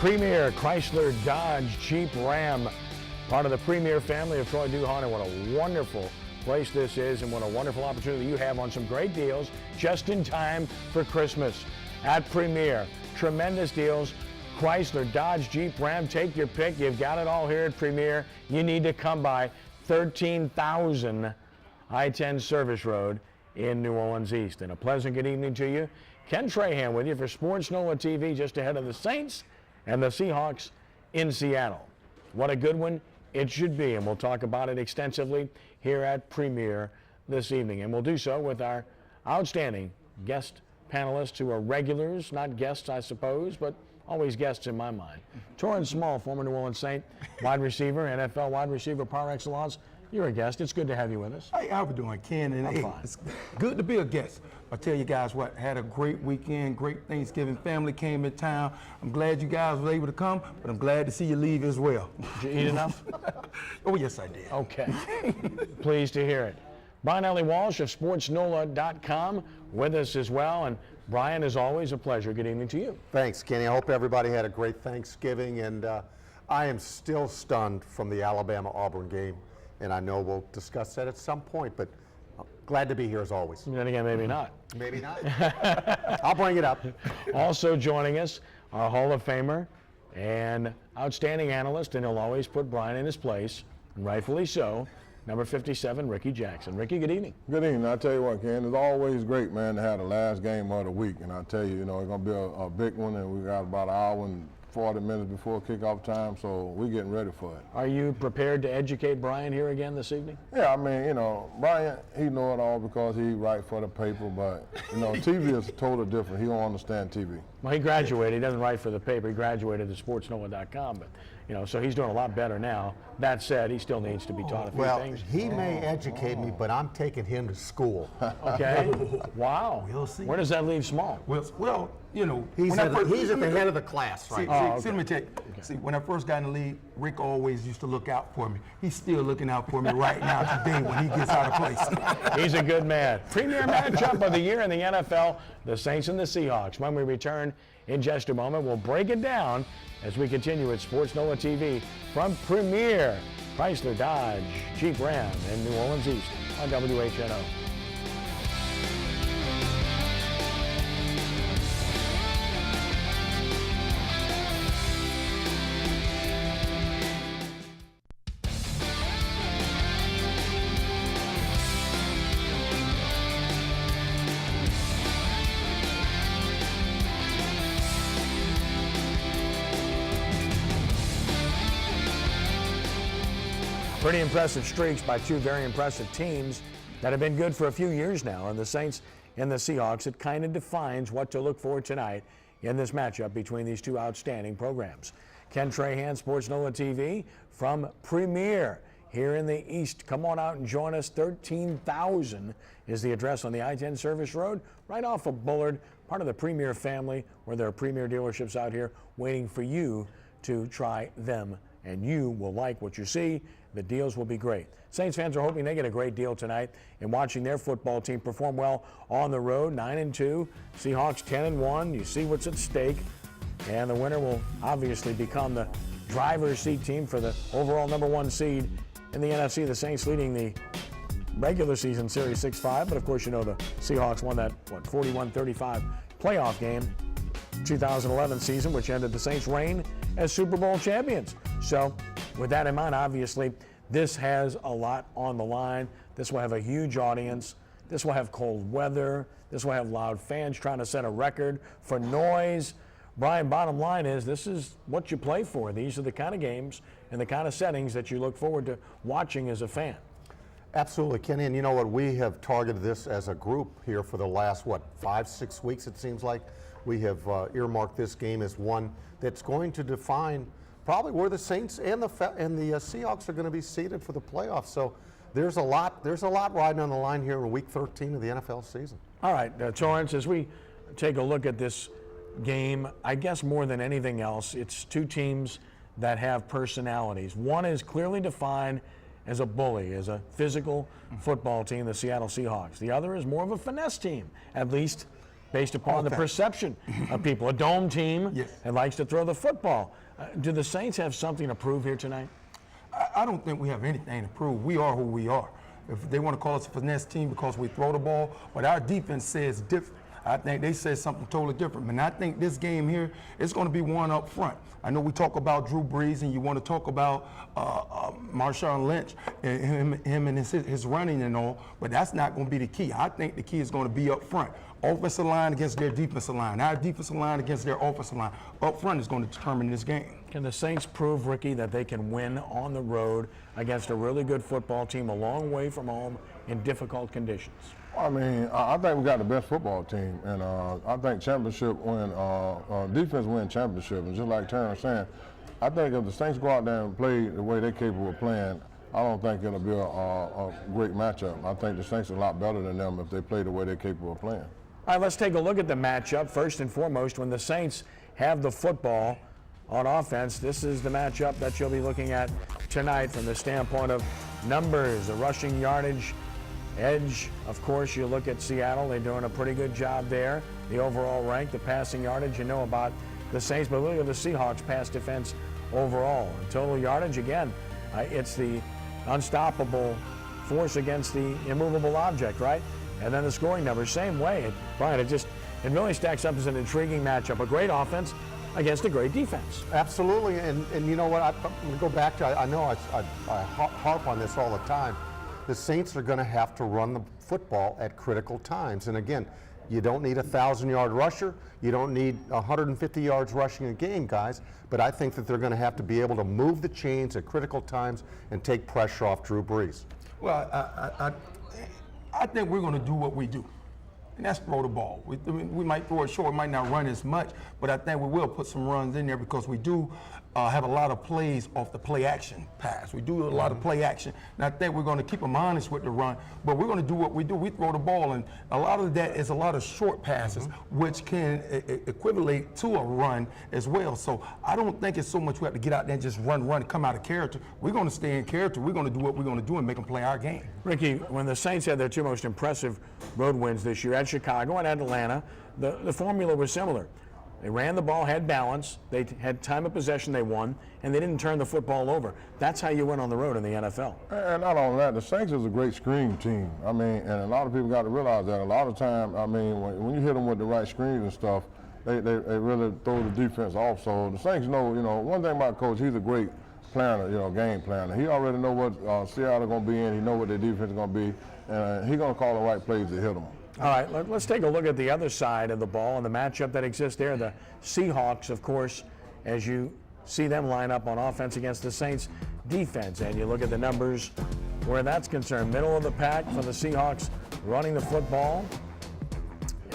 Premier Chrysler Dodge Jeep Ram, part of the Premier family of Troy Duhon, and what a wonderful place this is, and what a wonderful opportunity you have on some great deals just in time for Christmas at Premier. Tremendous deals. Chrysler, Dodge, Jeep, Ram, take your pick. You've got it all here at Premier. You need to come by 13,000 I-10 Service Road in New Orleans East. And a pleasant good evening to you. Ken Trahan with you for sportsNOLAtv, just ahead of the Saints and the Seahawks in Seattle. What a good one it should be, and we'll talk about it extensively here at Premier this evening. And we'll do so with our outstanding guest panelists who are regulars, not guests, I suppose, but always guests in my mind. Torrance Small, former New Orleans Saint, wide receiver, NFL wide receiver par excellence. You're a guest. It's good to have you with us. Hey, how we doing, Ken? And I'm hey, fine. It's good to be a guest. I tell you guys what, had a great weekend, great Thanksgiving. Family came in town. I'm glad you guys were able to come, but I'm glad to see you leave as well. Did you eat enough? Oh, yes, I did. Okay. Pleased to hear it. Brian Ellie Walsh of sportsNOLA.com with us as well. And Brian, as always, a pleasure. Good evening to you. Thanks, Kenny. I hope everybody had a great Thanksgiving, and I am still stunned from the Alabama-Auburn game, and I know we'll discuss that at some point, but I'm glad to be here as always. And then again, maybe not. Maybe not. I'll bring it up. Also joining us, our Hall of Famer and outstanding analyst, and he'll always put Brian in his place, and rightfully so, number 57, Ricky Jackson. Ricky, good evening. Good evening. I tell you what, Ken, it's always great, man, to have the last game of the week. And I tell you, it's going to be a big one, and we got about an hour and 40 minutes before kickoff time, so we're getting ready for it. Are you prepared to educate Brian here again this evening? Yeah, I mean, Brian, he know it all because he write for the paper, but, TV is totally different. He don't understand TV. Well, he graduated. He doesn't write for the paper. He graduated at sportsNOLA.com, but, so he's doing a lot better now. That said, he still needs to be taught a few things. He may educate me, but I'm taking him to school. Okay. Wow. We'll see. Where does that leave Small? Well, He's at the head of the class, right? See, let me tell you. See, when I first got in the league, Rick always used to look out for me. He's still looking out for me right now today when he gets out of place. He's a good man. Premier matchup of the year in the NFL, the Saints and the Seahawks. When we return in just a moment, we'll break it down as we continue at sportsNOLAtv from Premier Chrysler Dodge Jeep Ram in New Orleans East on WHNO. Pretty impressive streaks by two very impressive teams that have been good for a few years now, and the Saints and the Seahawks. It kind of defines what to look for tonight in this matchup between these two outstanding programs. Ken Trahan, sportsNOLAtv from Premier here in the East. Come on out and join us. 13,000 is the address on the I-10 Service Road, right off of Bullard, part of the Premier family, where there are Premier dealerships out here waiting for you to try them. And you will like what you see. The deals will be great. Saints fans are hoping they get a great deal tonight in watching their football team perform well on the road, 9-2. Seahawks 10-1. You see what's at stake. And the winner will obviously become the driver's seat team for the overall #1 seed in the NFC. The Saints leading the regular season series 6-5. But of course, the Seahawks won that, 41-35 playoff game 2011 season, which ended the Saints' reign as Super Bowl champions. So with that in mind, obviously, this has a lot on the line. This will have a huge audience. This will have cold weather. This will have loud fans trying to set a record for noise. Brian, bottom line is this is what you play for. These are the kind of games and the kind of settings that you look forward to watching as a fan. Absolutely, Kenny. And you know what? We have targeted this as a group here for the last, 5-6 weeks, it seems like. We have earmarked this game as one that's going to define probably where the Saints and the Seahawks are going to be seated for the playoffs. So there's a lot riding on the line here in Week 13 of the NFL season. All right, Torrance, as we take a look at this game, I guess more than anything else, it's two teams that have personalities. One is clearly defined as a bully, as a physical football team, the Seattle Seahawks. The other is more of a finesse team, at least based upon the Okay. perception of people. A dome team Yes. and likes to throw the football. Do the Saints have something to prove here tonight? I don't think we have anything to prove. We are who we are. If they want to call us a finesse team because we throw the ball, but our defense says different. I think they said something totally different. And I think this game here is going to be one up front. I know we talk about Drew Brees and you want to talk about Marshawn Lynch and him and his running and all, but that's not going to be the key. I think the key is going to be up front. Offensive line against their defensive line. Our defensive line against their offensive line. Up front is going to determine this game. Can the Saints prove, Ricky, that they can win on the road against a really good football team a long way from home in difficult conditions? I mean, I think we got the best football team, and I think championship win, defense win championship. And just like Terrence saying, I think if the Saints go out there and play the way they're capable of playing, I don't think it'll be a great matchup. I think the Saints are a lot better than them if they play the way they're capable of playing. All right, let's take a look at the matchup. First and foremost, when the Saints have the football on offense, this is the matchup that you'll be looking at tonight from the standpoint of numbers, the rushing yardage, edge. Of course, you look at Seattle, they're doing a pretty good job there. The overall rank, the passing yardage, you know about the Saints, but look at the Seahawks pass defense overall. And total yardage, again, it's the unstoppable force against the immovable object, right? And then the scoring numbers, same way. Brian, it really stacks up as an intriguing matchup. A great offense against a great defense. Absolutely, and you know what? I'm going to go back to, I know I harp on this all the time. The Saints are going to have to run the football at critical times. And again, you don't need a 1,000-yard rusher. You don't need 150 yards rushing a game, guys. But I think that they're going to have to be able to move the chains at critical times and take pressure off Drew Brees. Well, I think we're going to do what we do, and that's throw the ball. We might throw it short, might not run as much, but I think we will put some runs in there because we do have a lot of plays off the play action pass. We do a lot of play action, and I think we're going to keep them honest with the run, but we're going to do what we do. We throw the ball, and a lot of that is a lot of short passes, which can equivalent to a run as well. So I don't think it's so much we have to get out there and just run, come out of character. We're going to stay in character. We're going to do what we're going to do and make them play our game. Ricky, when the Saints had their two most impressive road wins this year at Chicago and at Atlanta, the formula was similar. They ran the ball, had balance, they had time of possession, they won, and they didn't turn the football over. That's how you win on the road in the NFL. And not only that, the Saints is a great screen team. I mean, and a lot of people got to realize that a lot of time, I mean, when you hit them with the right screens and stuff, they really throw the defense off. So the Saints know, one thing about Coach, he's a great planner, game planner. He already know what Seattle going to be in. He know what their defense is going to be, and he's going to call the right plays to hit them. All right, let's take a look at the other side of the ball and the matchup that exists there. The Seahawks, of course, as you see them line up on offense against the Saints defense, and you look at the numbers where that's concerned. Middle of the pack for the Seahawks running the football,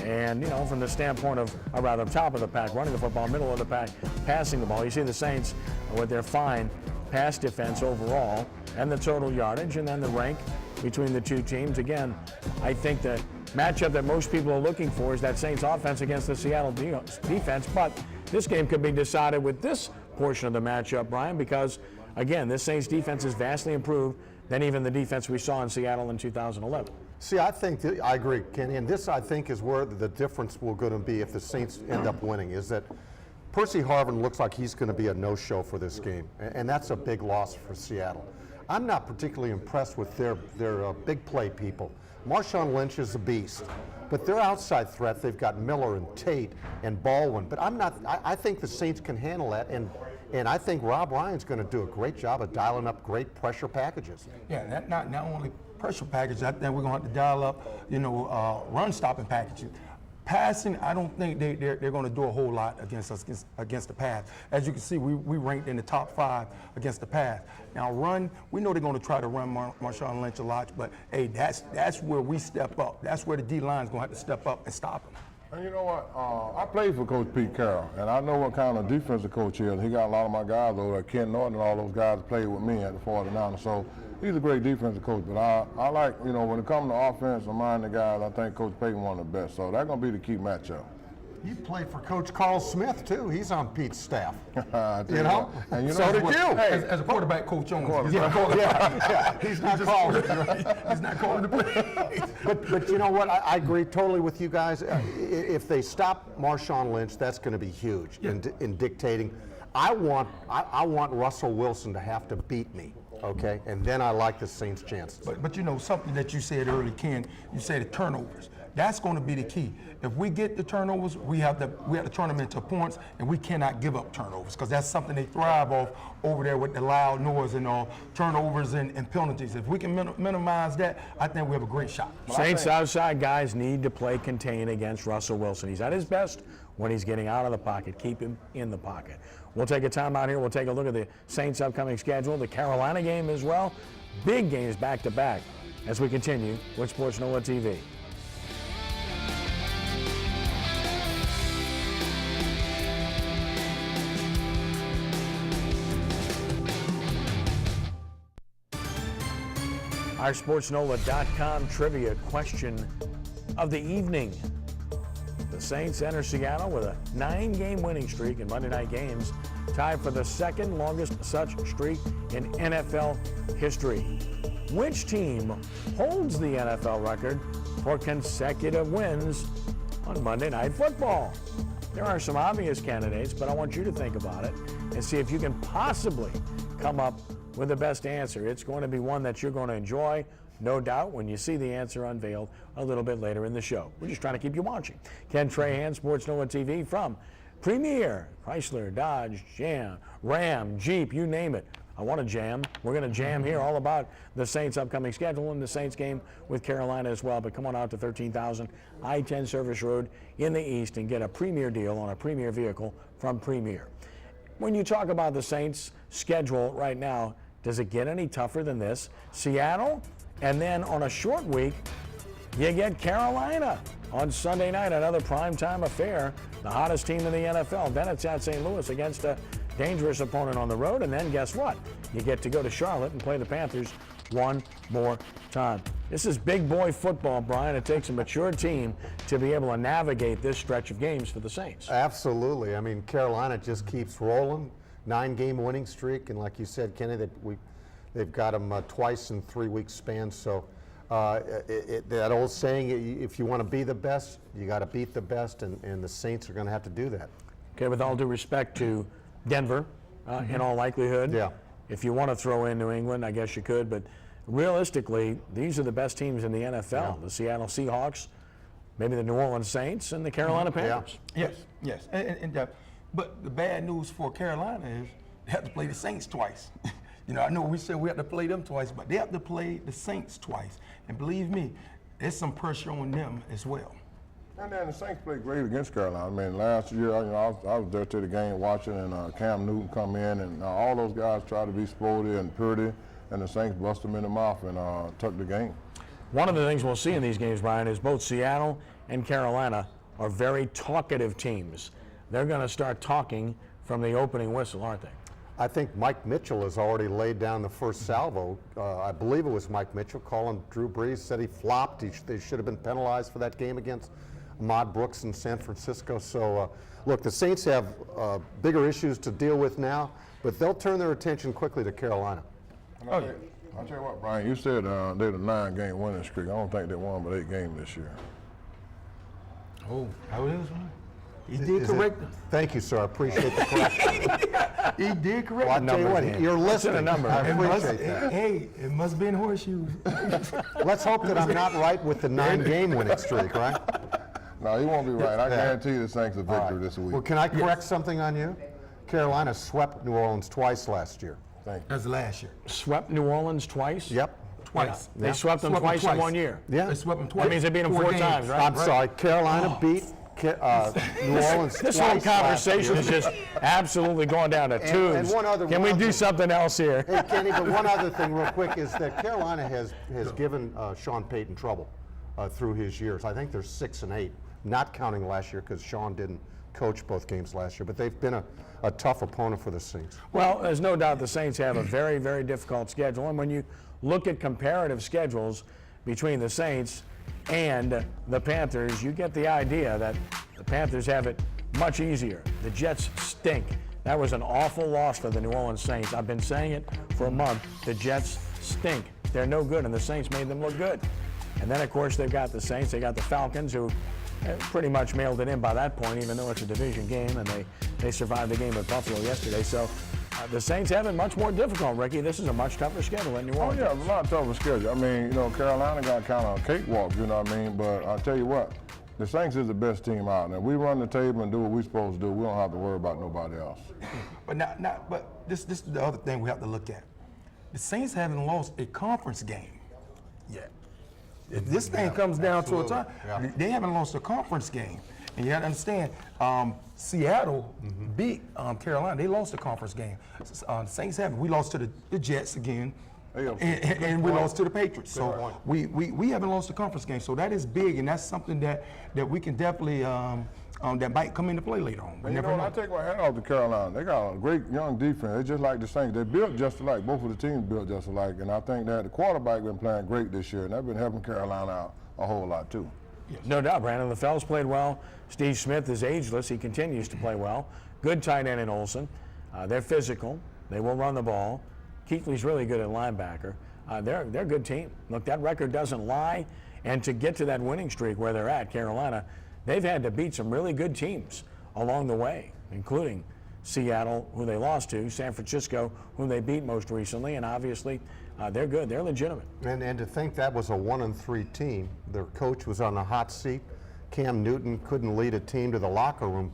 and from the standpoint of, or rather top of the pack running the football, middle of the pack passing the ball. You see the Saints with their fine pass defense overall and the total yardage, and then the rank between the two teams. Again, I think the matchup that most people are looking for is that Saints offense against the Seattle defense, but this game could be decided with this portion of the matchup, Brian, because again, this Saints defense is vastly improved than even the defense we saw in Seattle in 2011. See, I think I agree, Kenny, and this I think is where the difference will going to be if the Saints end up winning, is that Percy Harvin looks like he's going to be a no-show for this game, and that's a big loss for Seattle. I'm not particularly impressed with their big play people. Marshawn Lynch is a beast, but their outside threat, they've got Miller and Tate and Baldwin, but I think the Saints can handle that, and I think Rob Ryan's going to do a great job of dialing up great pressure packages. Yeah, that not only pressure packages, I think we're going to have to dial up, run stopping packages. Passing, I don't think they're going to do a whole lot against us against the pass. As you can see, we ranked in the top 5 against the pass. Now run, we know they're going to try to run Marshawn Lynch a lot, but hey, that's where we step up. That's where the D-line is going to have to step up and stop him. And you know what? I played for Coach Pete Carroll, and I know what kind of defensive coach he is. He got a lot of my guys over there. Ken Norton and all those guys played with me at the 49ers. So he's a great defensive coach. But I like, when it comes to offense, I'm mind the guys, I think Coach Payton one of the best. So that's going to be the key matchup. You played for Coach Carl Smith, too. He's on Pete's staff. You know? And you know So did what- you. Hey, As a quarterback coach, Jones. He's not calling. He's not calling the play. But you know what? I agree totally with you guys. If they stop Marshawn Lynch, that's going to be huge in dictating. I want Russell Wilson to have to beat me, okay? And then I like the Saints' chances. But you know, something that you said earlier, Ken, you said the turnovers. That's going to be the key. If we get the turnovers, we have to turn them into points, and we cannot give up turnovers because that's something they thrive off over there with the loud noise and all turnovers and penalties. If we can minimize that, I think we have a great shot. Saints outside guys need to play contain against Russell Wilson. He's at his best when he's getting out of the pocket. Keep him in the pocket. We'll take a time out here. We'll take a look at the Saints' upcoming schedule, the Carolina game as well. Big games back to back as we continue with sportsNOLAtv. Our sportsNOLA.com trivia question of the evening. The Saints enter Seattle with a 9-game winning streak in Monday night games, tied for the second longest such streak in NFL history. Which team holds the NFL record for consecutive wins on Monday Night Football? There are some obvious candidates, but I want you to think about it and see if you can possibly come up with the best answer. It's going to be one that you're going to enjoy, no doubt, when you see the answer unveiled a little bit later in the show. We're just trying to keep you watching. Ken Trahan, sportsNOLAtv from Premier, Chrysler, Dodge, Ram, Jeep, you name it. I want to jam. We're going to jam here all about the Saints' upcoming schedule and the Saints game with Carolina as well. But come on out to 13,000 I-10 Service Road in the East and get a Premier deal on a Premier vehicle from Premier. When you talk about the Saints' schedule right now, does it get any tougher than this? Seattle, and then on a short week, you get Carolina on Sunday night, another primetime affair, the hottest team in the NFL. Then it's at St. Louis against a dangerous opponent on the road, and then guess what? You get to go to Charlotte and play the Panthers one more time. This is big boy football, Brian. It takes a mature team to be able to navigate this stretch of games for the Saints. Absolutely. I mean, Carolina just keeps rolling. 9-game winning streak, and like you said, Kenny, they've got them twice in 3-week spans. So that old saying, if you want to be the best, you got to beat the best, and the Saints are going to have to do that. Okay, with all due respect to Denver, in all likelihood. Yeah. If you want to throw in New England, I guess you could, but realistically, these are the best teams in the NFL. Yeah. The Seattle Seahawks, maybe the New Orleans Saints, and the Carolina Panthers. Yes. But the bad news for Carolina is they have to play the Saints twice. You know, I know we said we have to play them twice, but they have to play the Saints twice. And believe me, there's some pressure on them as well. And then the Saints played great against Carolina. I mean, last year, I was there to the game watching, and Cam Newton come in, and all those guys try to be sporty and pretty, and the Saints bust them in the mouth and took the game. One of the things we'll see in these games, Brian, is both Seattle and Carolina are very talkative teams. They're going to start talking from the opening whistle, aren't they? I think Mike Mitchell has already laid down the first salvo. I believe it was Mike Mitchell calling Drew Brees, said he flopped. They should have been penalized for that game against Ahmad Brooks in San Francisco. So, look, the Saints have bigger issues to deal with now, but they'll turn their attention quickly to Carolina. I'll tell you what, Brian, you said they had a 9-game winning streak. I don't think they won but 8 games this year. Oh, how it is, man? He did correct them. Thank you, sir. I appreciate the correction. He did correct Well, I them. tell you what, you're listening. a number? I It must- appreciate that. Hey, it must be in horseshoes. Let's hope that I'm not right with the 9-game winning streak, right? No, he won't be right. I guarantee you the Saints are All right. victory this week. Well, can I correct something on you? Carolina swept New Orleans twice last year. Thank you. That's last year. Swept New Orleans twice? Yep. Twice. They swept them twice in 1 year. Yeah. They swept them twice. That means they beat them 4 games. times, right? I'm sorry. Carolina beat New Orleans This twice whole last conversation year. is just absolutely going down the tubes. and one other- Can we one do other- something else here? Hey, Kenny, but one other thing real quick is that Carolina has given Sean Payton trouble through his years. I think they're 6-8, not counting last year because Sean didn't coach both games last year, but they've been a tough opponent for the Saints. Well, there's no doubt the Saints have a very, very difficult schedule. And when you look at comparative schedules between the Saints and the Panthers, you get the idea that the Panthers have it much easier. The Jets stink. That was an awful loss for the New Orleans Saints. I've been saying it for a month. The Jets stink. They're no good, and the Saints made them look good. And then, of course, they've got the Saints. They got the Falcons, who pretty much mailed it in by that point, even though it's a division game, and they survived the game at Buffalo yesterday. So the Saints have it much more difficult, Ricky. This is a much tougher schedule than New Orleans. Oh, yeah, it's a lot tougher schedule. I mean, you know, Carolina got kind of a cakewalk, you know what I mean? But I'll tell you what, the Saints is the best team out. And if we run the table and do what we're supposed to do, we don't have to worry about nobody else. But this is the other thing we have to look at. The Saints haven't lost a conference game yet. If this thing comes down to a tie, they haven't lost a conference game. And you have to understand, Seattle beat Carolina. They lost a conference game. Saints haven't. We lost to the Jets again, and we lost to the Patriots. So we haven't lost a conference game. So that is big, and that's something that we can definitely that might come into play later on. And you know, I take my hat off to Carolina. They got a great young defense. They just like the Saints. They built just alike. Both of the teams built just alike. And I think that the quarterback been playing great this year, and that's been helping Carolina out a whole lot too. Yes. No doubt. Brandon LaFell's played well. Steve Smith is ageless. He continues to play well. Good tight end in Olsen. They're physical. They will run the ball. Keithley's really good at linebacker. They're a good team. Look, that record doesn't lie. And to get to that winning streak where they're at, Carolina, they've had to beat some really good teams along the way, including Seattle, who they lost to, San Francisco, whom they beat most recently, and obviously they're good. They're legitimate. And to think that was a 1-3 team. Their coach was on the hot seat. Cam Newton couldn't lead a team to the locker room.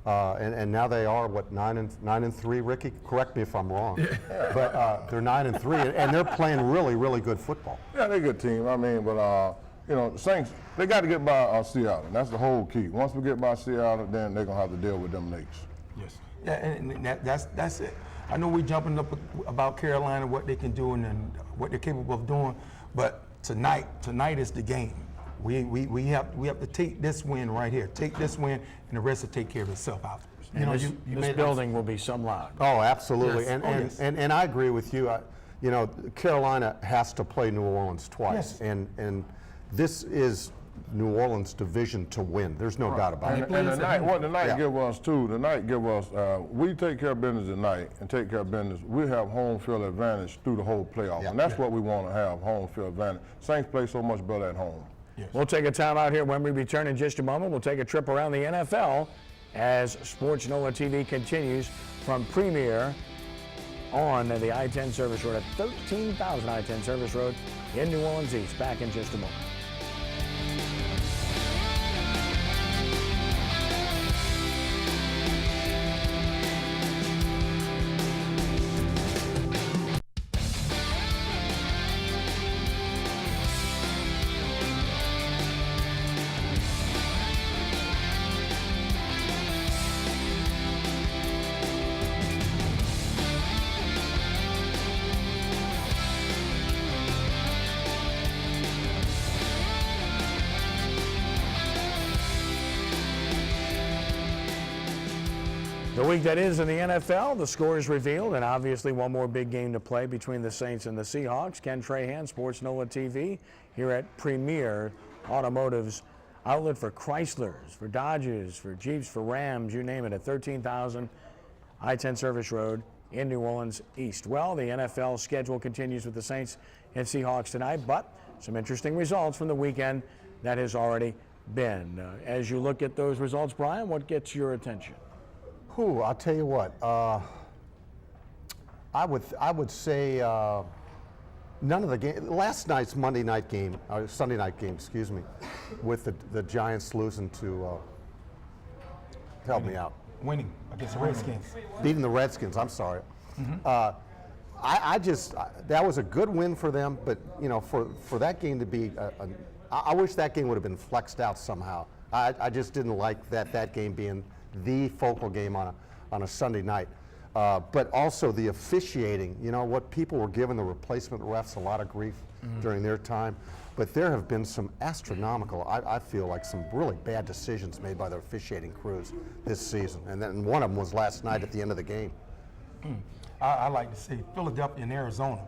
And now they are, what, 9-3, Ricky? Correct me if I'm wrong. But they're 9-3, and they're playing really, really good football. Yeah, they're a good team. I mean, but you know, the Saints, they got to get by Seattle. That's the whole key. Once we get by Seattle, then they're going to have to deal with them Knicks. Yes. Yeah, and that's it. I know we're jumping up about Carolina, what they can do and what they're capable of doing, but tonight is the game. We have to take this win right here. Take this win, and the rest will take care of itself afterwards. And this building will be some loud. Oh, absolutely. Yes. And I agree with you. You know, Carolina has to play New Orleans twice, Yes. and this is New Orleans' division to win. There's no doubt about it. And the night give us too. The night give us. We take care of business tonight and take care of business. We have home field advantage through the whole playoff, and that's what we want to have: home field advantage. Saints play so much better at home. Yes. We'll take a time out here. When we return in just a moment, we'll take a trip around the NFL as sportsNOLAtv continues from Premier on the I-10 service road at 13,000 I-10 service road in New Orleans East. Back in just a moment. The week that is in the NFL, the score is revealed, and obviously one more big game to play between the Saints and the Seahawks. Ken Trahan, sportsNOLAtv, here at Premier Automotive's outlet for Chryslers, for Dodges, for Jeeps, for Rams, you name it, at 13,000 I-10 Service Road in New Orleans East. Well, the NFL schedule continues with the Saints and Seahawks tonight, but some interesting results from the weekend that has already been. As you look at those results, Brian, what gets your attention? I'll tell you what. I would say none of the game. Last night's Monday night game, or Sunday night game, excuse me, with the Giants losing to. Help me out. Winning against the Redskins. Beating the Redskins. I'm sorry. I just that was a good win for them, but you know, for that game to be, I wish that game would have been flexed out somehow. I just didn't like that game being the focal game on a Sunday night. But also the officiating, you know, what people were giving the replacement refs a lot of grief during their time. But there have been some astronomical, I feel like some really bad decisions made by the officiating crews this season. And then one of them was last night at the end of the game. I like to see Philadelphia and Arizona.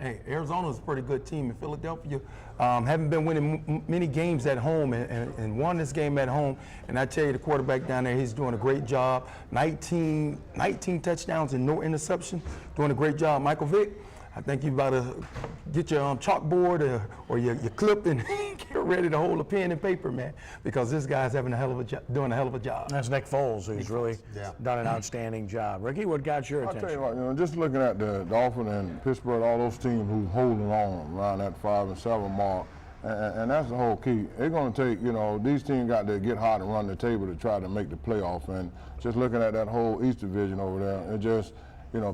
Hey, Arizona's a pretty good team. And Philadelphia haven't been winning many games at home and won this game at home. And I tell you, the quarterback down there, he's doing a great job. 19 touchdowns and no interception. Doing a great job. Michael Vick, I think you about to get your chalkboard or your clip and get ready to hold a pen and paper, man, because this guy's doing a hell of a job. That's Nick Foles, who's really done an outstanding job. Ricky, what got your attention? I'll tell you what, just looking at the Dolphins and Pittsburgh, all those teams who's holding on around that 5-7 mark, and that's the whole key. It's going to take, these teams got to get hot and run the table to try to make the playoff. And just looking at that whole East Division over there, it just,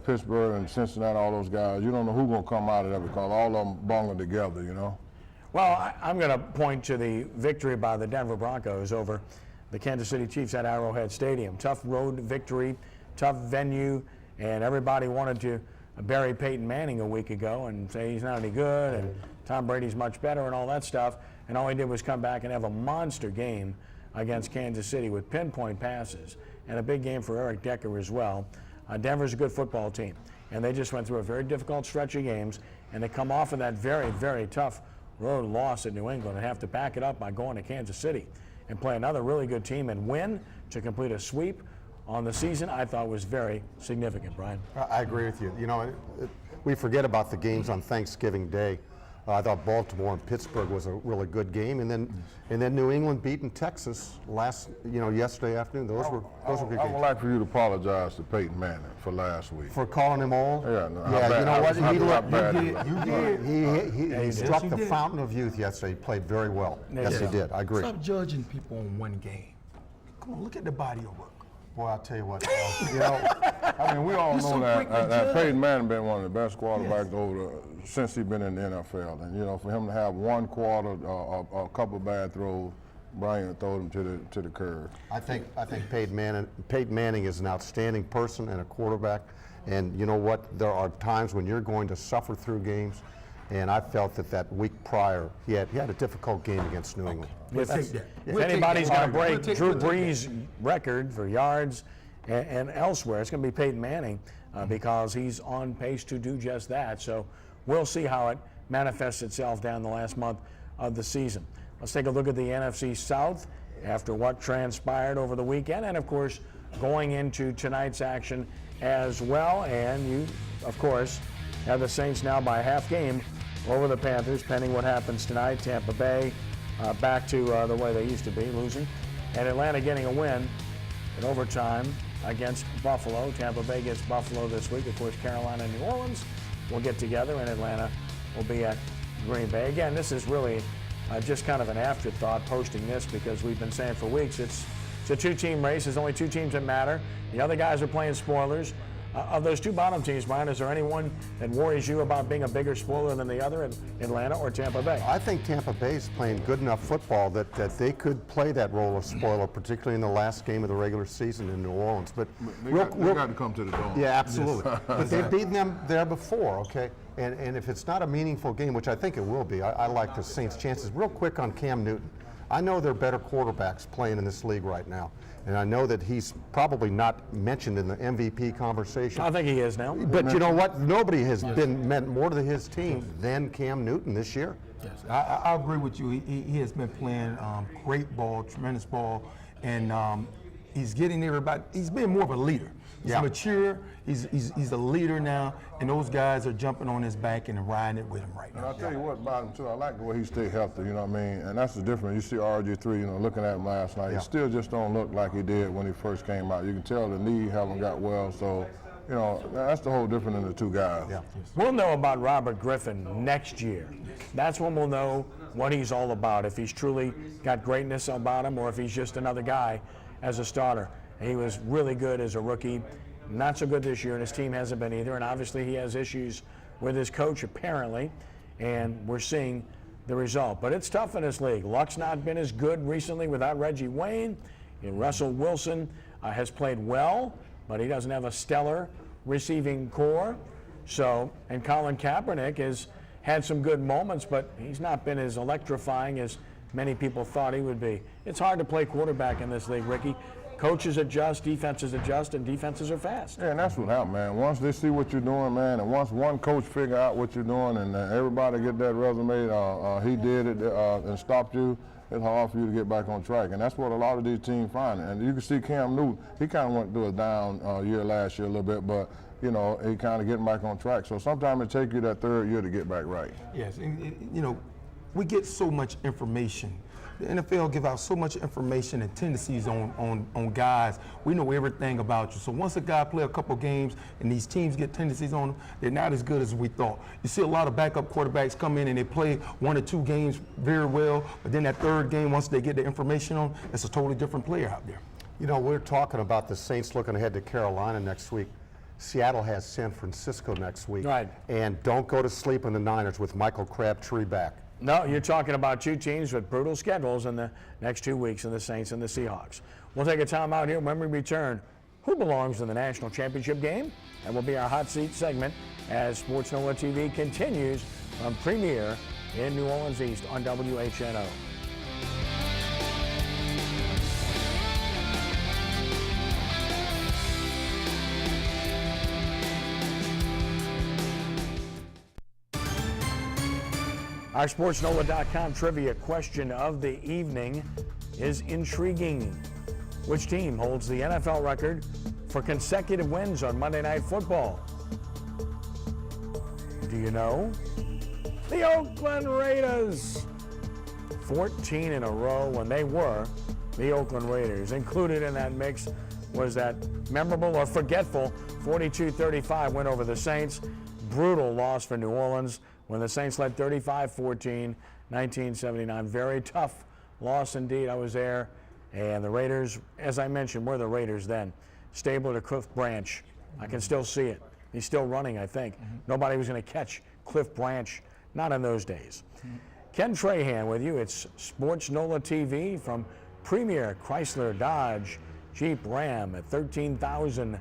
Pittsburgh and Cincinnati, all those guys, you don't know who's going to come out of there because all of them bungling together, Well, I'm going to point to the victory by the Denver Broncos over the Kansas City Chiefs at Arrowhead Stadium. Tough road victory, tough venue, and everybody wanted to bury Peyton Manning a week ago and say he's not any good and Tom Brady's much better and all that stuff. And all he did was come back and have a monster game against Kansas City with pinpoint passes and a big game for Eric Decker as well. Denver's a good football team, and they just went through a very difficult stretch of games, and they come off of that very, very tough road loss at New England and have to back it up by going to Kansas City and play another really good team and win to complete a sweep on the season. I thought was very significant, Brian. I agree with you. We forget about the games on Thanksgiving Day. I thought Baltimore and Pittsburgh was a really good game, and then New England beating Texas yesterday afternoon. Those were good games. I would like for you to apologize to Peyton Manning for last week. For calling him old? Yeah, you know what? You He struck the fountain of youth yesterday. He played very well. Yes, he did. I agree. Stop judging people on one game. Come on, look at the body of work. Boy, I'll tell you what. We all know so quick to that judge. Peyton Manning been one of the best quarterbacks since he's been in the NFL. And for him to have one quarter, a couple bad throws, Brian throw him to the curve. I think Peyton Manning is an outstanding person and a quarterback. And you know what? There are times when you're going to suffer through games. And I felt that week prior, he had a difficult game against New England. We'll take that. If anybody's going to break Drew Brees' record for yards and elsewhere, it's going to be Peyton Manning because he's on pace to do just that. So we'll see how it manifests itself down the last month of the season. Let's take a look at the NFC South after what transpired over the weekend, and of course going into tonight's action as well. And you, of course, have the Saints now by a half game over the Panthers, pending what happens tonight. Tampa Bay back to the way they used to be, losing. And Atlanta getting a win in overtime against Buffalo. Tampa Bay gets Buffalo this week. Of course, Carolina and New Orleans will get together, and Atlanta will be at Green Bay. Again, this is really just kind of an afterthought posting this because we've been saying for weeks it's a two-team race. There's only two teams that matter. The other guys are playing spoilers. Of those two bottom teams, Brian, is there anyone that worries you about being a bigger spoiler than the other, in Atlanta or Tampa Bay? I think Tampa Bay is playing good enough football that they could play that role of spoiler, particularly in the last game of the regular season in New Orleans. But They got to come to the Dome. yeah, absolutely. But they've beaten them there before, okay? And if it's not a meaningful game, which I think it will be, I like the Saints' chances. Real quick on Cam Newton. I know there are better quarterbacks playing in this league right now. And I know that he's probably not mentioned in the MVP conversation. I think he is now. But you know what? Nobody has meant more to his team than Cam Newton this year. Yes, I agree with you. He has been playing great ball, tremendous ball, and he's getting everybody. He's been more of a leader. He's mature. He's a leader now, and those guys are jumping on his back and riding it with him right now. And I'll tell you what about him, too. I like the way he stayed healthy, you know what I mean? And that's the difference. You see RG3, looking at him last night. He still just don't look like he did when he first came out. You can tell the knee haven't got well, so, that's the whole difference in the two guys. Yeah. We'll know about Robert Griffin next year. That's when we'll know what he's all about, if he's truly got greatness about him or if he's just another guy as a starter. He was really good as a rookie, not so good this year, and his team hasn't been either. And obviously he has issues with his coach, apparently, and we're seeing the result. But it's tough in this league. Luck's not been as good recently without Reggie Wayne. And Russell Wilson has played well, but he doesn't have a stellar receiving core. So, and Colin Kaepernick has had some good moments, but he's not been as electrifying as many people thought he would be. It's hard to play quarterback in this league, Ricky. coaches adjust, defenses adjust, and defenses are fast. Yeah, and that's what happened, man. Once they see what you're doing, man, and once one coach figure out what you're doing, and everybody get that resume, he did it and stopped you, it's hard for you to get back on track. And that's what a lot of these teams find. And you can see Cam Newton, he kind of went through a down year last year a little bit, but you know, he kind of getting back on track. So sometimes it takes you that third year to get back right. Yes, and you know, we get so much information. The NFL give out so much information and tendencies on guys. We know everything about you. So once a guy play a couple games and these teams get tendencies on them, they're not as good as we thought. You see a lot of backup quarterbacks come in and they play 1 or 2 games very well, but then that third game, once they get the information on, it's a totally different player out there. You know, we're talking about the Saints looking ahead to Carolina next week. Seattle has San Francisco next week. Right. And don't go to sleep on the Niners with Michael Crabtree back. No, you're talking about 2 teams with brutal schedules in the next 2 weeks, in the Saints and the Seahawks. We'll take a time out here. When we return, who belongs in the national championship game? That will be our hot seat segment as Sports NOLA TV continues from Premier in New Orleans East on WHNO. Our sportsNOLA.com trivia question of the evening is intriguing. Which team holds the NFL record for consecutive wins on Monday Night Football? Do you know? The Oakland Raiders. 14 in a row when they were the Oakland Raiders. Included in that mix was that memorable or forgetful 42-35 win over the Saints. Brutal loss for New Orleans when the Saints led 35-14, 1979. Very tough loss indeed. I was there. And the Raiders, as I mentioned, were the Raiders then. Stable to Cliff Branch. I can still see it. He's still running, I think. Nobody was going to catch Cliff Branch, not in those days. Ken Trahan with you. It's Sports NOLA TV from Premier Chrysler Dodge Jeep Ram at 13,000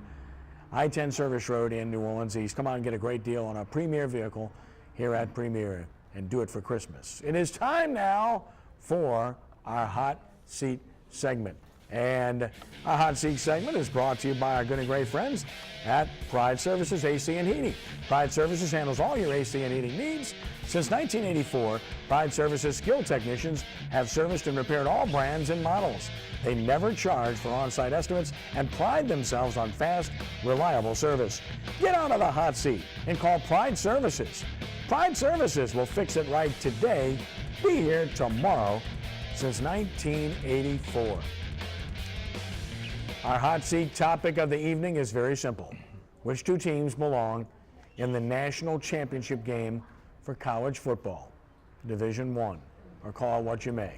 I-10 Service Road in New Orleans East. Come on and get a great deal on a Premier vehicle here at Premier and do it for Christmas. It is time now for our hot seat segment. And our hot seat segment is brought to you by our good and great friends at Pride Services AC and Heating. Pride Services handles all your AC and heating needs. Since 1984, Pride Services skilled technicians have serviced and repaired all brands and models. They never charge for on-site estimates and pride themselves on fast, reliable service. Get out of the hot seat and call Pride Services. Pride Services will fix it right today. Be here tomorrow. Since 1984. Our hot seat topic of the evening is very simple. Which 2 teams belong in the national championship game for college football, Division I, or call it what you may?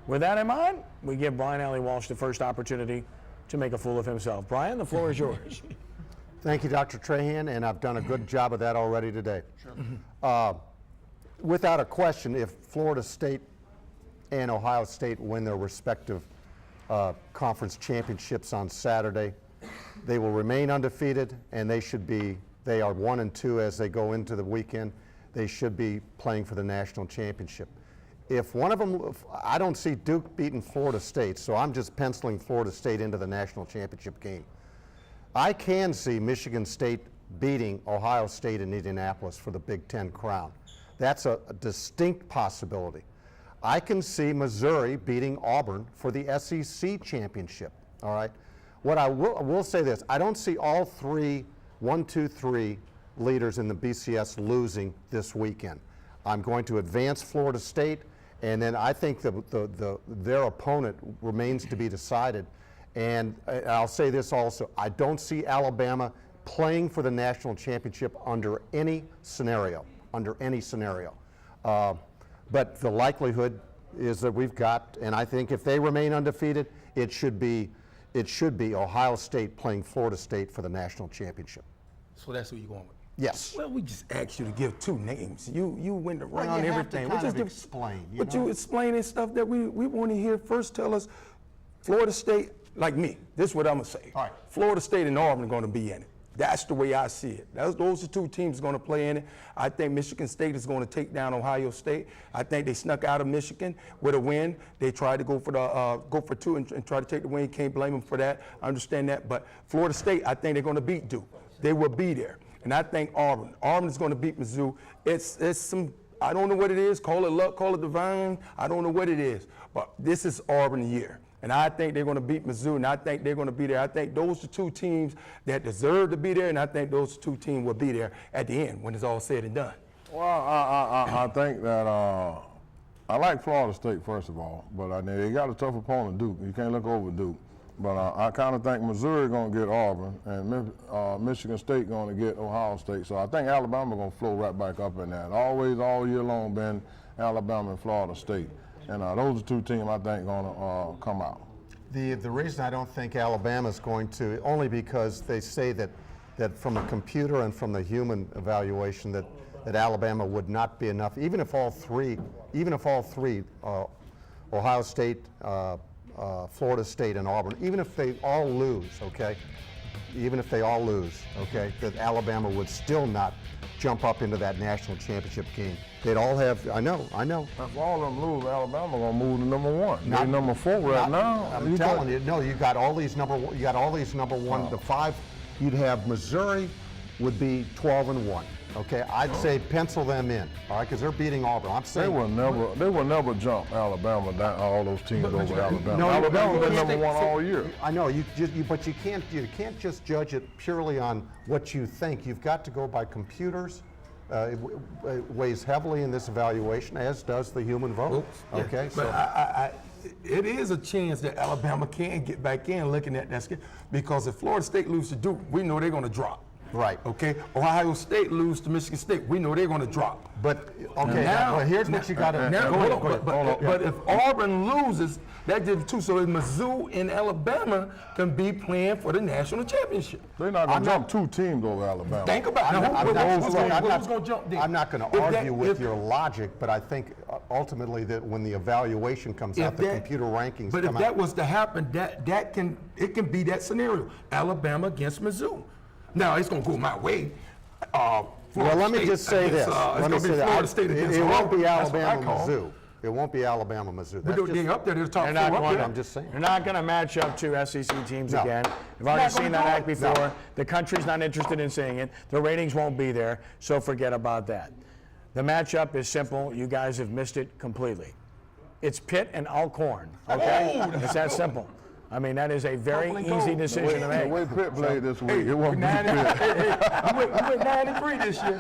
With that in mind, we give Brian Alley Walsh the first opportunity to make a fool of himself. Brian, the floor is yours. Thank you, Dr. Trahan, and I've done a good job of that already today. Sure. Without a question, if Florida State and Ohio State win their respective conference championships on Saturday, they will remain undefeated, and they are 1-2 as they go into the weekend. They should be playing for the national championship. If one of them, I don't see Duke beating Florida State, so I'm just penciling Florida State into the national championship game. I can see Michigan State beating Ohio State in Indianapolis for the Big Ten crown. That's a distinct possibility. I can see Missouri beating Auburn for the SEC championship, all right? What I will say this, I don't see all 3, 1, 2, 3 leaders in the BCS losing this weekend. I'm going to advance Florida State, and then I think their opponent remains to be decided. And I'll say this also, I don't see Alabama playing for the national championship under any scenario, But the likelihood is that we've got, and I think if they remain undefeated, it should be Ohio State playing Florida State for the national championship. So that's who you're going with? Yes. Well, we just asked you to give 2 names. You went around Well, you everything. have to We just explain. But you explaining stuff that we want to hear. First, tell us, Florida State, like me, this is what I'm going to say. All right. Florida State and Auburn are going to be in it. That's the way I see it. Those are two teams going to play in it. I think Michigan State is going to take down Ohio State. I think they snuck out of Michigan with a win. They tried to go for two and try to take the win. Can't blame them for that. I understand that. But Florida State, I think they're going to beat Duke. They will be there. And I think Auburn is going to beat Mizzou. It's some, I don't know what it is. Call it luck, call it divine. I don't know what it is. But this is Auburn year. And I think they're going to beat Mizzou, and I think they're going to be there. I think those are two teams that deserve to be there, and I think those two teams will be there at the end when it's all said and done. Well, I think that I like Florida State, first of all, but they got a tough opponent, Duke. You can't look over Duke. But I kind of think Missouri going to get Auburn, and Michigan State going to get Ohio State. So I think Alabama going to flow right back up in that. Always, all year long, been Alabama and Florida State. And those are two teams I think going to come out. The reason I don't think Alabama's going to, only because they say that from the computer and from the human evaluation that Alabama would not be enough, even if all three, Ohio State, Florida State, and Auburn, even if they all lose, okay, that Alabama would still not jump up into that national championship game. They'd all have, I know. If all of them lose, Alabama gonna move to number one. They're number 4 right now. I'm telling you, no, you got all these number one, the 5. You'd have Missouri would be 12-1. Okay, I'd say pencil them in, all right, because they're beating Auburn. I'm saying they will never jump Alabama down. All those teams over Alabama. No, Alabama been number 1 all year. I know but you can't just judge it purely on what you think. You've got to go by computers. It weighs heavily in this evaluation, as does the human vote. Okay, but it is a chance that Alabama can get back in looking at that schedule, because if Florida State loses to Duke, we know they're going to drop. Right. Okay. Ohio State lose to Michigan State, we know they're going to drop. But okay, now here's what you got to. But if Auburn loses, that did too. So if Mizzou and Alabama can be playing for the national championship. They're not going to jump 2 teams over Alabama. Think about it. Who's going to jump there? I'm not going to argue with your logic, but I think ultimately that when the evaluation comes out, the computer rankings come out. But if that was to happen, it can be that scenario. Alabama against Mizzou. Now it's going to go my way. Well, let me just say this. Let me say that. It won't be Alabama, Mizzou. It won't be Alabama, Mizzou. They're up there. They're top 4 up there. I'm just saying. You're not going to match up 2 SEC teams again. We've already seen that act before. No. The country's not interested in seeing it. The ratings won't be there, so forget about that. The matchup is simple. You guys have missed it completely. It's Pitt and Alcorn, okay? It's that simple. I mean, that is a very easy decision to make. The way Pitt played this week, it won't be Pitt. We went 9-3 this year.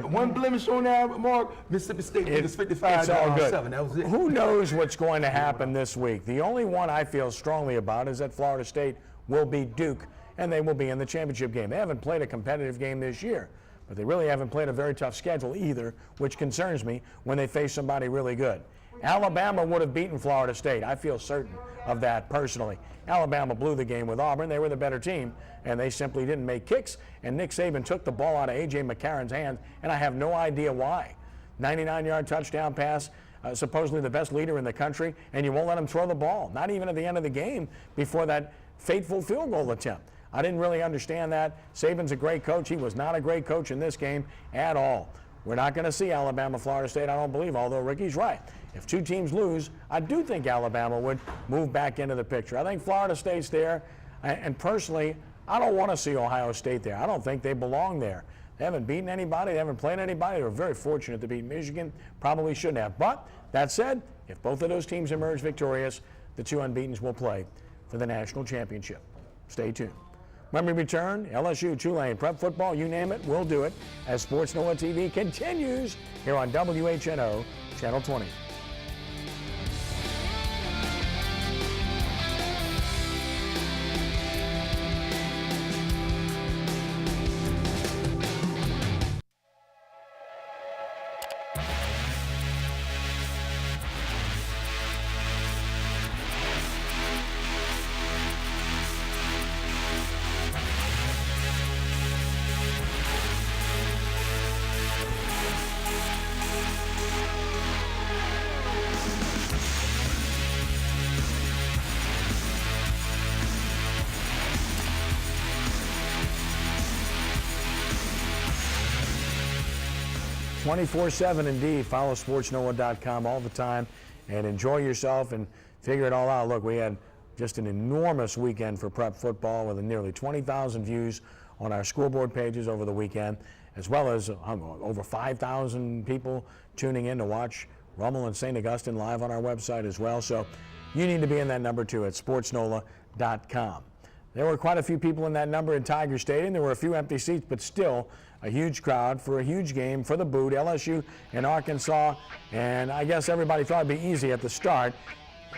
One blemish on that mark, Mississippi State beat us 55-7. That was it. Who knows what's going to happen this week? The only one I feel strongly about is that Florida State will beat Duke, and they will be in the championship game. They haven't played a competitive game this year, but they really haven't played a very tough schedule either, which concerns me when they face somebody really good. Alabama would have beaten Florida State. I feel certain of that personally. Alabama blew the game with Auburn. They were the better team, and they simply didn't make kicks. And Nick Saban took the ball out of A.J. McCarron's hands, and I have no idea why. 99-yard touchdown pass, supposedly the best leader in the country, and you won't let him throw the ball, not even at the end of the game before that fateful field goal attempt. I didn't really understand that. Saban's a great coach. He was not a great coach in this game at all. We're not going to see Alabama, Florida State, I don't believe, although Ricky's right. If 2 teams lose, I do think Alabama would move back into the picture. I think Florida State's there, and personally, I don't want to see Ohio State there. I don't think they belong there. They haven't beaten anybody. They haven't played anybody. They were very fortunate to beat Michigan. Probably shouldn't have. But that said, if both of those teams emerge victorious, the 2 unbeatens will play for the national championship. Stay tuned. When we return, LSU, Tulane, prep football, you name it, we'll do it as sportsNOLAtv continues here on WHNO Channel 20. 24/7 indeed. Follow sportsNOLA.com all the time and enjoy yourself and figure it all out. Look, we had just an enormous weekend for prep football with nearly 20,000 views on our scoreboard pages over the weekend, as well as over 5,000 people tuning in to watch Rummel and St. Augustine live on our website as well. So you need to be in that number too at sportsNOLA.com. There were quite a few people in that number in Tiger Stadium. There were a few empty seats, but still a huge crowd for a huge game for the boot, LSU and Arkansas. And I guess everybody thought it'd be easy at the start.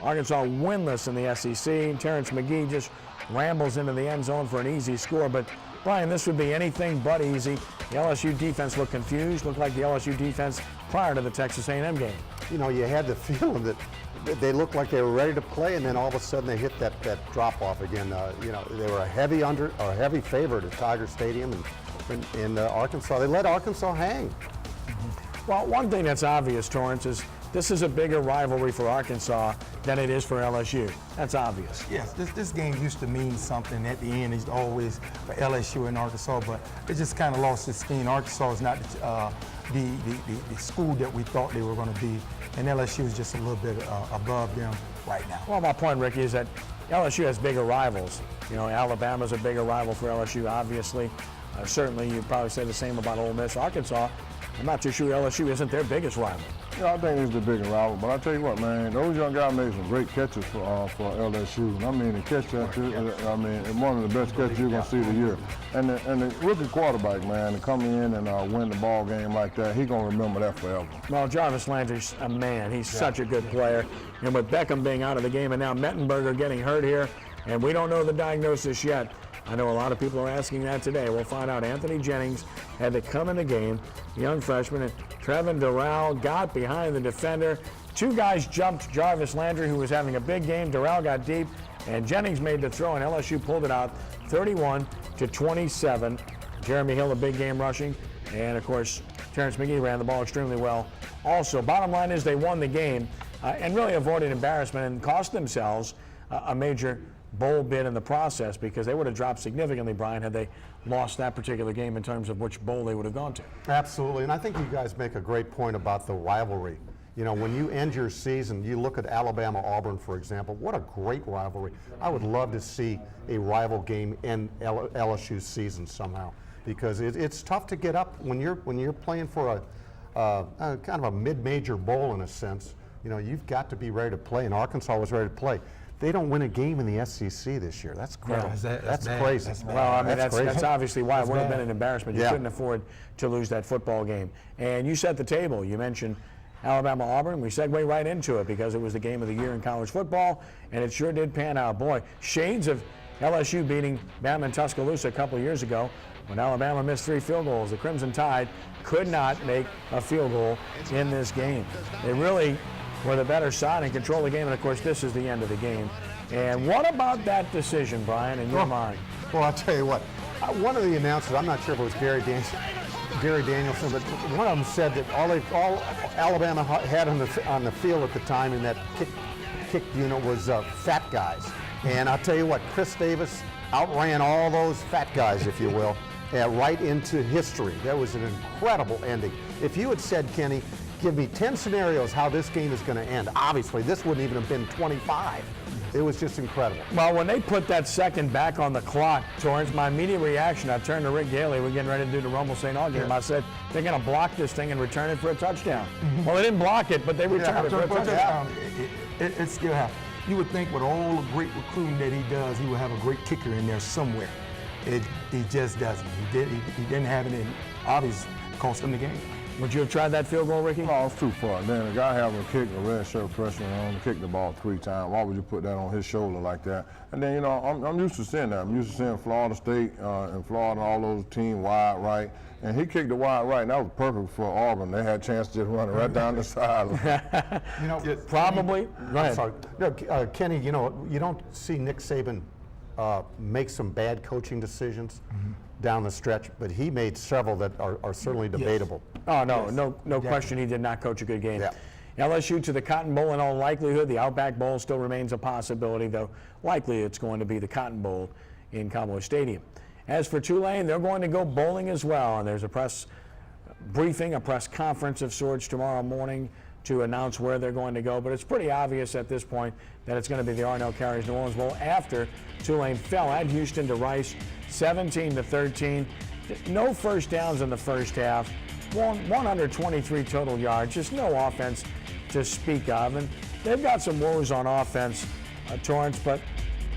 Arkansas winless in the SEC. Terrence McGee just rambles into the end zone for an easy score. But Brian, this would be anything but easy. The LSU defense looked confused, looked like the LSU defense prior to the Texas A&M game. You know, you had the feeling that they looked like they were ready to play, and then all of a sudden they hit that drop off again. You know, they were a heavy favorite at Tiger Stadium in Arkansas. They let Arkansas hang. Well, one thing that's obvious, Torrance, is this is a bigger rivalry for Arkansas than it is for LSU. That's obvious. Yes, this game used to mean something at the end. It's always for LSU and Arkansas, but it just kind of lost its steam. Arkansas is not the school that we thought they were going to be, and LSU is just a little bit above them right now. Well, my point, Ricky, is that LSU has bigger rivals. You know, Alabama's a bigger rival for LSU, obviously. Certainly, you'd probably say the same about Ole Miss. Arkansas, I'm not too sure LSU isn't their biggest rival. Yeah, I think it's the bigger rival, but I tell you what, man, those young guys made some great catches for LSU. And I mean, the catch it's one of the best catches you're gonna see of the year. And the rookie quarterback, man, to come in and win the ball game like that, he's gonna remember that forever. Well, Jarvis Landry's a man. He's such a good player. And with Beckham being out of the game and now Mettenberger getting hurt here, and we don't know the diagnosis yet. I know a lot of people are asking that today. We'll find out. Anthony Jennings had to come in the game, young freshman, and Trevin Durrell got behind the defender. Two guys jumped Jarvis Landry, who was having a big game. Durrell got deep, and Jennings made the throw, and LSU pulled it out 31-27. Jeremy Hill, a big game rushing, and of course, Terrence McGee ran the ball extremely well. Also, bottom line is they won the game and really avoided embarrassment and cost themselves a major bowl bid in the process, because they would have dropped significantly, Brian, had they lost that particular game in terms of which bowl they would have gone to. Absolutely, and I think you guys make a great point about the rivalry. You know, when you end your season, you look at Alabama-Auburn, for example. What a great rivalry. I would love to see a rival game end LSU's season somehow, because it's tough to get up when you're playing for a kind of a mid-major bowl in a sense. You know, you've got to be ready to play, and Arkansas was ready to play. They don't win a game in the SEC this year. That's crazy. Yeah, that's crazy. Well, I mean, that's obviously why it would have bad. been an embarrassment. You couldn't afford to lose that football game. And you set the table. You mentioned Alabama-Auburn. We segue right into it because it was the game of the year in college football, and it sure did pan out. Boy, shades of LSU beating Bama and Tuscaloosa a couple of years ago when Alabama missed 3 field goals. The Crimson Tide could not make a field goal in this game. They really were the better side and control the game, and of course this is the end of the game. And what about that decision, Brian, in your mind? Well, I'll tell you what, one of the announcers, I'm not sure if it was Gary Danielson, but one of them said that all Alabama had on the field at the time in that kick unit was fat guys. And I'll tell you what, Chris Davis outran all those fat guys, if you will, right into history. That was an incredible ending. If you had said, Kenny, give me 10 scenarios how this game is going to end, obviously this wouldn't even have been 25. It was just incredible. Well, when they put that second back on the clock, Torrance, my immediate reaction, I turned to Rick Gailey. We're getting ready to do the Rummel St. Aug game. I said, they're going to block this thing and return it for a touchdown. Well, they didn't block it, but they returned it for a touchdown. It still happens. You would think with all the great recruiting that he does, he would have a great kicker in there somewhere. He just doesn't. He didn't have it, and obviously cost him the game. Would you have tried that field goal, Ricky? No, it's too far. Then a guy having to kick a red shirt freshman on, kick the ball 3 times. Why would you put that on his shoulder like that? And then, you know, I'm used to seeing that. I'm used to seeing Florida State and Florida, all those teams wide right. And he kicked the wide right, and that was perfect for Auburn. They had a chance to just run it right down the sideline. You know, Probably. Go ahead. I'm sorry. No, Kenny, you know, you don't see Nick Saban make some bad coaching decisions down the stretch, but he made several that are certainly debatable. Oh, no question he did not coach a good game. Yeah. LSU to the Cotton Bowl in all likelihood. The Outback Bowl still remains a possibility, though likely it's going to be the Cotton Bowl in Cowboy Stadium. As for Tulane, they're going to go bowling as well, and there's a press briefing, a press conference of sorts tomorrow morning to announce where they're going to go. But it's pretty obvious at this point that it's going to be the Arnell Carriers New Orleans Bowl after Tulane fell at Houston to Rice 17-13. No first downs in the first half. 123 total yards, just no offense to speak of. And they've got some woes on offense, Torrance, but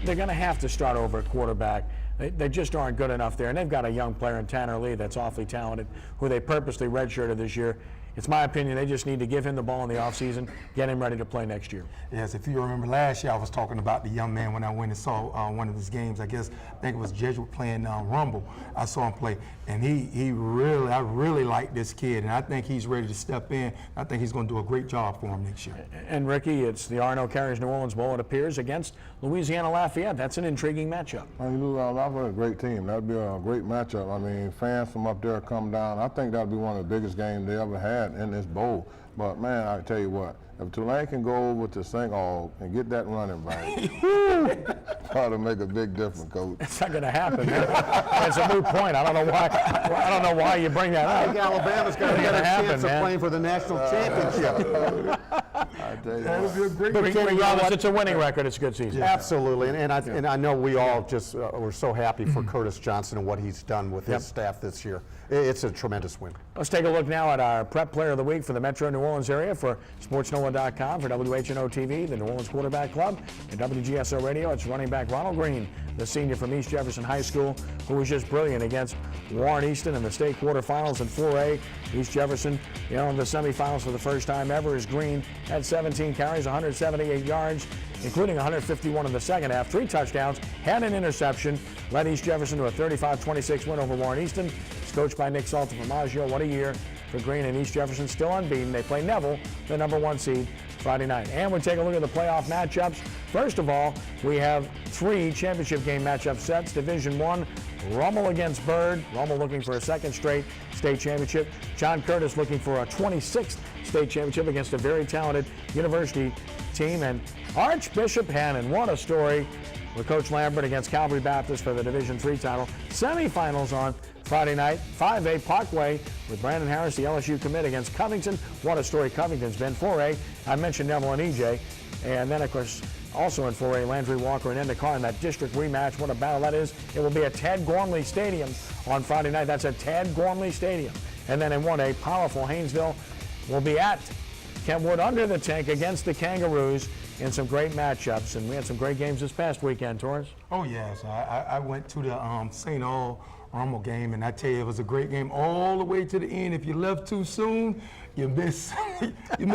they're going to have to start over at quarterback. They just aren't good enough there. And they've got a young player in Tanner Lee that's awfully talented, who they purposely redshirted this year. It's my opinion they just need to give him the ball in the offseason, get him ready to play next year. Yes, if you remember last year, I was talking about the young man when I went and saw one of his games. I think it was Jesuit playing Rumble. I saw him play, and I really like this kid, and I think he's ready to step in. I think he's going to do a great job for him next year. And Ricky, it's the Arnell Carriers New Orleans Bowl. It appears against Louisiana Lafayette. That's an intriguing matchup. Louisiana Lafayette, a great team. That'd be a great matchup. I mean, fans from up there come down. I think that'd be one of the biggest games they ever had in this bowl. But man, I tell you what, if Tulane can go over to St. Aug and get that running back, that'll make a big difference, Coach. It's not going to happen, man. It's a moot point. I don't know why you bring that I up. think Alabama's got a better chance of playing for the national championship. I tell you That would be a great But Kenny, you know what? It's a winning record. It's a good season. Absolutely, and I know we all just we're so happy for Curtis Johnson and what he's done with his staff this year. It's a tremendous win. Let's take a look now at our prep player of the week for the Metro New Orleans area for sportsNOLA.com, for WHNO TV, the New Orleans Quarterback Club, and WGSO Radio. It's running back Ronald Green, the senior from East Jefferson High School, who was just brilliant against Warren Easton in the state quarterfinals in 4A. East Jefferson, in the semifinals for the first time ever, as Green had 17 carries, 178 yards, including 151 in the second half, 3 touchdowns, had an interception, led East Jefferson to a 35-26 win over Warren Easton. It's coached by Nick Salter from Maggio. What a year for Green, and East Jefferson still unbeaten. They play Neville, the #1 seed, Friday night. And we take a look at the playoff matchups. First of all, we have 3 championship game matchup sets. Division I, Rummel against Byrd. Rummel looking for a second straight state championship. John Curtis looking for a 26th state championship against a very talented university team. And Archbishop Hannon, what a story, with Coach Lambert against Calvary Baptist for the Division III title. Semifinals on Friday night, 5A Parkway with Brandon Harris, the LSU commit, against Covington. What a story Covington's been. 4A, I mentioned Neville and EJ. And then, of course, also in 4A, Landry Walker and Endicott in that district rematch. What a battle that is. It will be at Tad Gormley Stadium on Friday night. That's at Tad Gormley Stadium. And then in 1A, powerful Haynesville will be at Kentwood under the tank against the Kangaroos in some great matchups. And we had some great games this past weekend, Torrance. Oh, yes. I went to the St. Aug Rummel game, and I tell you, it was a great game all the way to the end. If you left too soon, you miss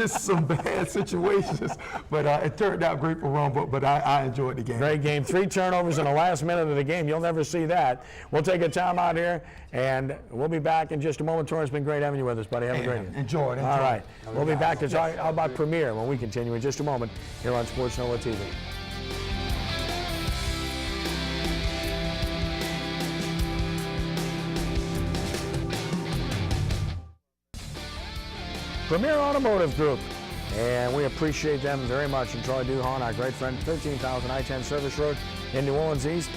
some bad situations. But it turned out great for Rummel, but I enjoyed the game. Great game. 3 turnovers in the last minute of the game. You'll never see that. We'll take a time out here, and we'll be back in just a moment. Torrance, it's been great having you with us, buddy. Have a great day. Enjoy it. All right. We'll be back to talk about Premier when we continue in just a moment here on Sports NOLA TV. Premier Automotive Group, and we appreciate them very much. And Troy Duhon, our great friend, 13,000 I-10 Service Road in New Orleans East.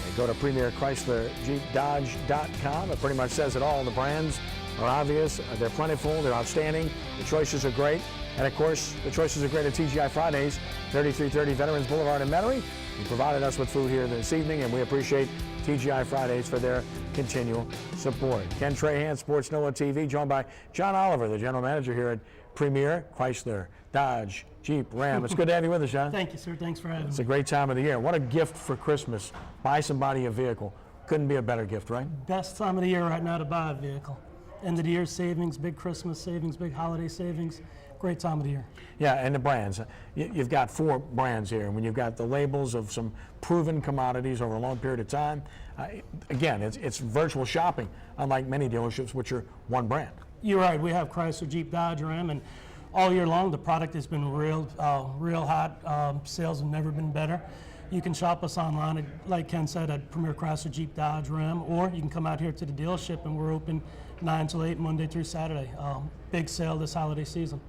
And go to Premier Chrysler Jeep Dodge.com. It pretty much says it all. The brands are obvious. They're plentiful. They're outstanding. The choices are great. And, of course, the choices are great at TGI Fridays, 3330 Veterans Boulevard in Metairie. You provided us with food here this evening, and we appreciate TGI Fridays for their continual support. Ken Trahan, Sports NOLA TV, joined by John Oliver, the general manager here at Premier Chrysler Dodge Jeep Ram. It's good to have you with us, John. Thank you, sir. Thanks for having me. It's a great time of the year. What a gift for Christmas. Buy somebody a vehicle. Couldn't be a better gift, right? Best time of the year right now to buy a vehicle. End of the year savings, big Christmas savings, big holiday savings. Great time of the year. Yeah, and the brands. You've got 4 brands here. When you've got the labels of some proven commodities over a long period of time, again, it's virtual shopping, unlike many dealerships, which are one brand. You're right. We have Chrysler, Jeep, Dodge, Ram, and all year long the product has been real hot. Sales have never been better. You can shop us online, like Ken said, at Premier Chrysler, Jeep, Dodge, Ram, or you can come out here to the dealership, and we're open 9 till 8, Monday through Saturday. Big sale this holiday season.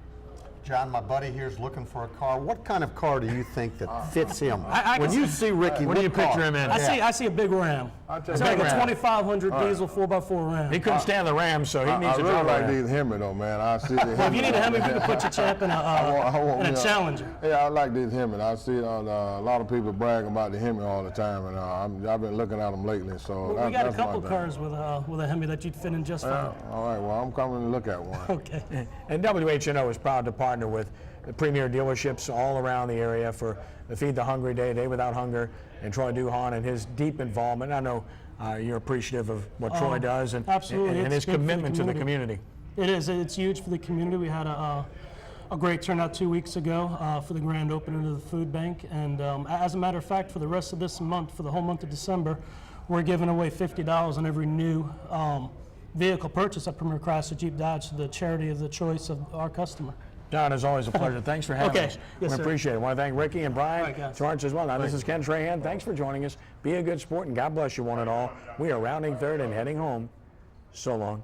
John, my buddy here, is looking for a car. What kind of car do you think that fits him? I When can you see- see Ricky, What do you car? picture him in? I see a big Ram. tell It's you like what. a 2500 diesel 4x4 Ram. He couldn't stand the Rams, so he I needs a really driver. like these Hemi though, man. I see the Well, if you need a Hemi, you can put your champ in want a me Challenger. Yeah, I like these Hemi. I see a lot of people bragging about the Hemi all the time, and I've been looking at them lately. So We got a that's my couple thing. cars with a Hemi that you'd fit in just fine. All right, well, I'm coming to look at one. Okay. And WHNO is proud to partner with the premier dealerships all around the area for the Feed the Hungry Day, Day Without Hunger, and Troy Duhon and his deep involvement. I know you're appreciative of what Troy does and, absolutely. and It's his good for the commitment to the community. It is. It's huge for the community. We had a great turnout 2 weeks ago for the grand opening of the food bank. And as a matter of fact, for the rest of this month, for the whole month of December, we're giving away $50 on every new vehicle purchase at Premier Chrysler Jeep Dodge to the charity of the choice of our customer. Don, it's always a pleasure. Thanks for having Okay. us. Yes, we sir. appreciate it. I want to thank Ricky and Brian All right, guys. Torrance as well. Now, this is Ken Trahan. Thanks for joining us. Be a good sport, and God bless you one and all. We are rounding third and heading home. So long.